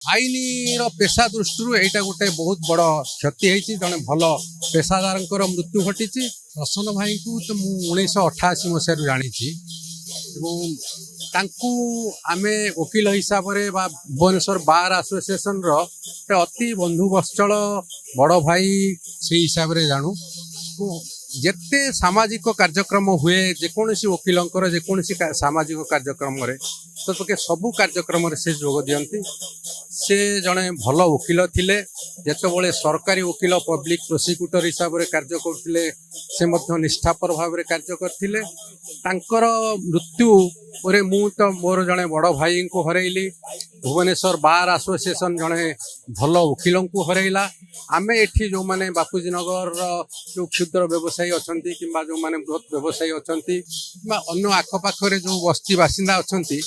ଆଇନର ପେଶା ଦୃଷ୍ଟିରୁ ଏଇଟା ଗୋଟେ ବହୁତ ବଡ଼ କ୍ଷତି ହେଇଛି। ଜଣେ ଭଲ ପେଶାଦାରଙ୍କର ମୃତ୍ୟୁ ଘଟିଛି। ପ୍ରସନ୍ନ ଭାଇଙ୍କୁ ତ ମୁଁ 1988 ମସିହାରୁ ଜାଣିଛି ଏବଂ ତାଙ୍କୁ ଆମେ ଓକିଲ ହିସାବରେ ବା ଭୁବନେଶ୍ୱର ବାର୍ ଆସୋସିଏସନର ଗୋଟେ ଅତି ବନ୍ଧୁବତ୍ସଳ ବଡ଼ ଭାଇ ସେଇ ହିସାବରେ ଜାଣୁ। ଯେତେ ସାମାଜିକ କାର୍ଯ୍ୟକ୍ରମ ହୁଏ ଯେକୌଣସି ଓକିଲଙ୍କର ଯେକୌଣସି ସାମାଜିକ କାର୍ଯ୍ୟକ୍ରମରେ ପ୍ରତ୍ୟେକ ସବୁ କାର୍ଯ୍ୟକ୍ରମରେ ସେ ଯୋଗ ଦିଅନ୍ତି। ସେ ଜଣେ ଭଲ ଓକିଲ ଥିଲେ। ଯେତେବେଳେ ସରକାରୀ ଓକିଲ ପବ୍ଲିକ୍ ପ୍ରୋସିକ୍ୟୁଟର ହିସାବରେ କାର୍ଯ୍ୟ କରୁଥିଲେ ସେ ମଧ୍ୟ ନିଷ୍ଠାପର ଭାବରେ କାର୍ଯ୍ୟ କରିଥିଲେ। ତାଙ୍କର ମୃତ୍ୟୁ ପରେ ମୁଁ ତ ମୋର ଜଣେ ବଡ଼ ଭାଇଙ୍କୁ ହରେଇଲି। ଭୁବନେଶ୍ୱର ବାର୍ ଆସୋସିଏସନ୍ ଜଣେ ଭଲ ଓକିଲଙ୍କୁ ହରେଇଲା। ଆମେ ଏଠି ଯେଉଁମାନେ ବାପୁଜୀ ନଗରର ଯେଉଁ କ୍ଷୁଦ୍ର ବ୍ୟବସାୟୀ ଅଛନ୍ତି କିମ୍ବା ଯେଉଁମାନେ ବୃହତ୍ ବ୍ୟବସାୟୀ ଅଛନ୍ତି କିମ୍ବା ଅନ୍ୟ ଆଖପାଖରେ ଯେଉଁ ବସ୍ତି ବାସିନ୍ଦା ଅଛନ୍ତି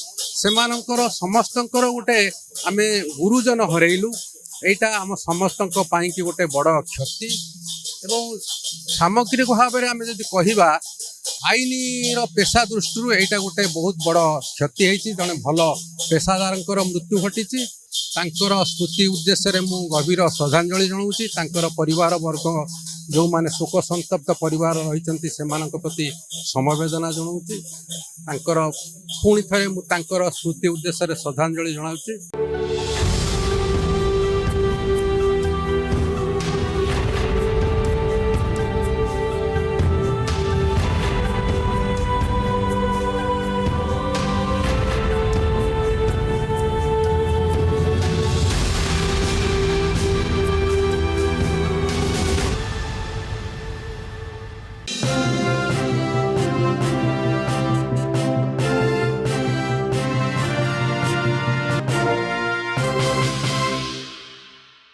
ସେମାନଙ୍କର ସମସ୍ତଙ୍କର ଗୋଟେ ଆମେ ଗୁରୁଜନ ହରେଇଲୁ। ଏଇଟା ଆମ ସମସ୍ତଙ୍କ ପାଇଁକି ଗୋଟେ ବଡ଼ କ୍ଷତି ଏବଂ ସାମଗ୍ରିକ ଭାବରେ ଆମେ ଯଦି କହିବା ଆଇନର ପେଶା ଦୃଷ୍ଟିରୁ ଏଇଟା ଗୋଟେ ବହୁତ ବଡ଼ କ୍ଷତି ହେଇଛି। ଜଣେ ଭଲ ପେଶାଦାରଙ୍କର ମୃତ୍ୟୁ ଘଟିଛି। ତାଙ୍କର ସ୍ମୃତି ଉଦ୍ଦେଶ୍ୟରେ ମୁଁ ଗଭୀର ଶ୍ରଦ୍ଧାଞ୍ଜଳି ଜଣାଉଛି। ତାଙ୍କର ପରିବାର ବର୍ଗ ଯେଉଁମାନେ ଶୋକ ସନ୍ତପ୍ତ ପରିବାର ରହିଛନ୍ତି ସେମାନଙ୍କ ପ୍ରତି ସମବେଦନା ଜଣାଉଛି। ତାଙ୍କର ପୁଣି ଥରେ ମୁଁ ତାଙ୍କର ସ୍ମୃତି ଉଦ୍ଦେଶ୍ୟରେ ଶ୍ରଦ୍ଧାଞ୍ଜଳି ଜଣାଉଛି।